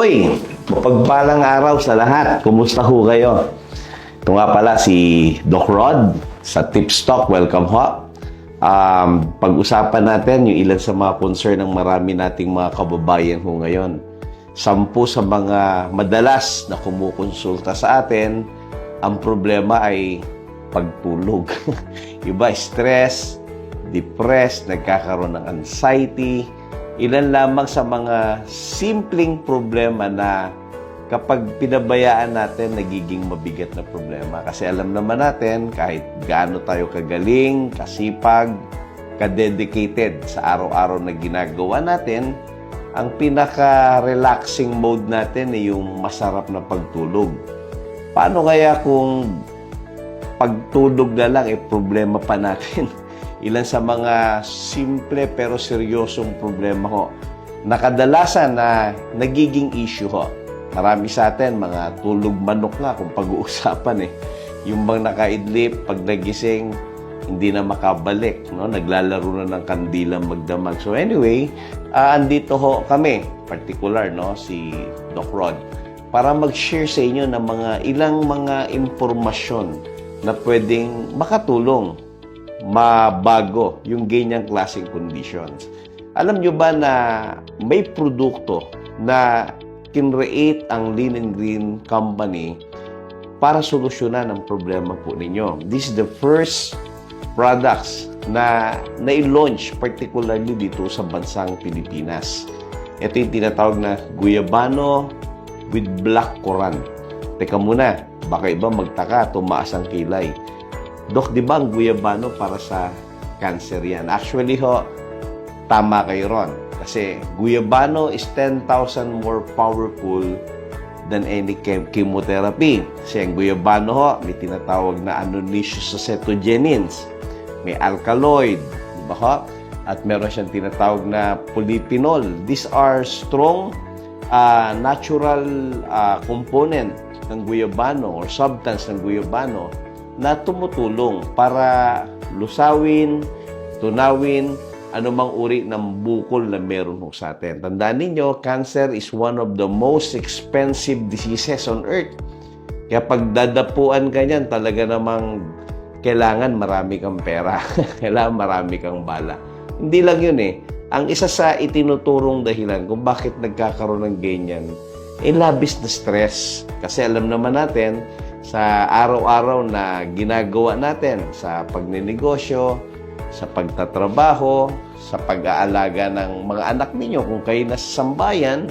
Uy, mapagpalang araw sa lahat. Kumusta ho kayo? Ito nga pala si Doc Rod sa Tips Talk. Welcome ho. Pag-usapan natin yung ilan sa mga concern ng marami nating mga kababayan ho ngayon. 10 sa mga madalas na kumukonsulta sa atin, ang problema ay pagtulog. Iba, stress, depressed, nagkakaroon ng anxiety. Ilan lamang sa mga simpleng problema na kapag pinabayaan natin, nagiging mabigat na problema. Kasi alam naman natin, kahit gaano tayo kagaling, kasipag, kadedicated sa araw-araw na ginagawa natin, ang pinaka-relaxing mode natin ay yung masarap na pagtulog. Paano kaya kung pagtulog na lang, problema pa natin? Ilan sa mga simple pero seryosong problema ho na kadalasan na nagiging issue ho. Marami sa atin, mga tulog manok nga kung pag-uusapan eh. Yung bang nakaidlip, pag nagising, hindi na makabalik. No? Naglalaro na ng kandilang magdamag. So anyway, andito ho kami, particular, no? Si Doc Rod, para mag-share sa inyo ng ilang mga impormasyon na pwedeng makatulong mabago yung ganyang klaseng conditions. Alam nyo ba na may produkto na kinreate ang Lean and Green Company para solusyonan ang problema po ninyo? This is the first products na nai-launch particularly dito sa bansang Pilipinas. Ito yung tinatawag na Guyabano with Black Currant. Teka muna, baka iba magtaka, tumaas ang kilay. Dok, di ba ang guyabano para sa cancer yan? Actually ho, tama kayo ron. Kasi guyabano is 10,000 more powerful than any chemotherapy. Kasi ang guyabano ho, may tinatawag na annonaceous acetogenins. May alkaloid, di ba ho? At meron siyang tinatawag na polyphenol. These are strong natural component ng guyabano or substance ng guyabano na tumutulong para lusawin, tunawin, anumang uri ng bukol na meron sa atin. Tandaan ninyo, cancer is one of the most expensive diseases on earth. Kaya pag dadapuan ka niyan, talaga namang kailangan marami kang pera. Kailangan marami kang bala. Hindi lang yun eh. Ang isa sa itinuturong dahilan kung bakit nagkakaroon ng ganyan, labis na stress. Kasi alam naman natin, sa araw-araw na ginagawa natin sa pagninegosyo, sa pagtatrabaho, sa pag-aalaga ng mga anak ninyo, kung kayo nasa sambayan,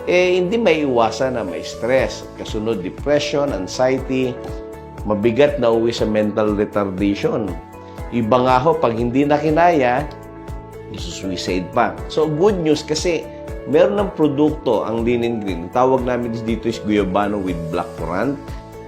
hindi may iwasan na may stress. Kasunod, depression, anxiety, mabigat na uwi sa mental retardation. Iba nga ho, pag hindi na kinaya, isusuicide pa. So, good news kasi meron ng produkto ang Lean and Green. Tawag namin dito is Guyabano with Black Currant,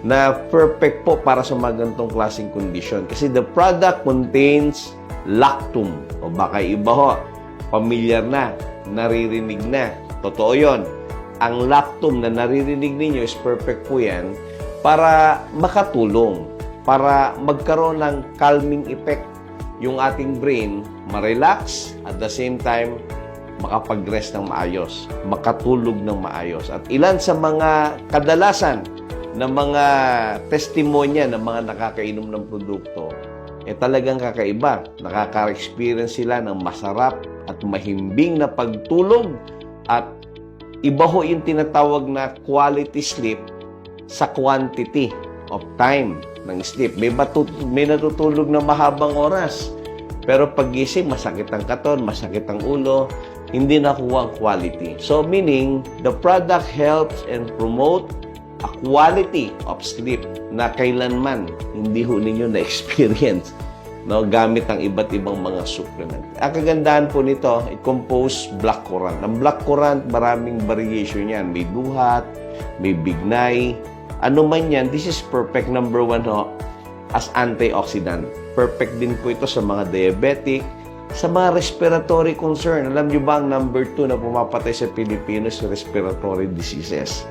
na perfect po para sa mga ganitong klaseng condition. Kasi the product contains lactum. O baka iba ho, familiar na, naririnig na. Totoo yon. Ang lactum na naririnig ninyo is perfect po yan para makatulong, para magkaroon ng calming effect yung ating brain, ma-relax, at the same time, makapag-rest ng maayos, makatulog ng maayos. At ilan sa mga kadalasan ng mga testimonya ng mga nakakainom ng produkto, talagang kakaiba. Nakaka-experience sila ng masarap at mahimbing na pagtulog at iba ho yung tinatawag na quality sleep sa quantity of time ng sleep. May natutulog na mahabang oras, pero paggising, masakit ang katawan, masakit ang ulo, hindi nakuha ang quality. So meaning, the product helps and promote a quality of sleep na kailanman hindi ho ninyo na-experience, no, gamit ang iba't ibang mga supplement. Ang kagandahan po nito, it composed black currant. Ang black currant, maraming variation yan. May duhat, may bignay, ano man yan. This is perfect, number 1 ho, as antioxidant. Perfect din po ito sa mga diabetic, sa mga respiratory concern. Alam nyo ba ang number 2 na pumapatay sa Pilipinos, respiratory diseases?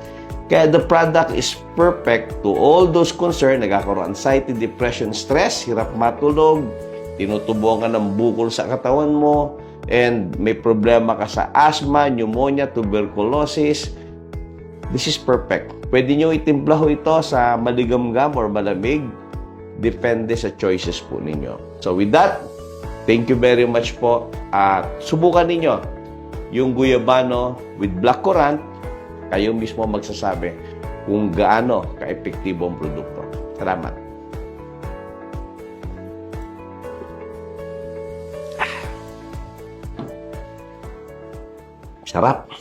Kaya the product is perfect to all those concerned, nagkakaroon anxiety, depression, stress, hirap matulog, tinutubuan ka ng bukol sa katawan mo, and may problema ka sa asthma, pneumonia, tuberculosis, this is perfect. Pwede nyo itimpla ho ito sa maligamgam or malamig. Depende sa choices po ninyo. So with that, thank you very much po. At subukan ninyo yung guyabano with blackcurrant. Kayo mismo magsasabi kung gaano ka-epektibo ang produkto. Salamat. Sarap.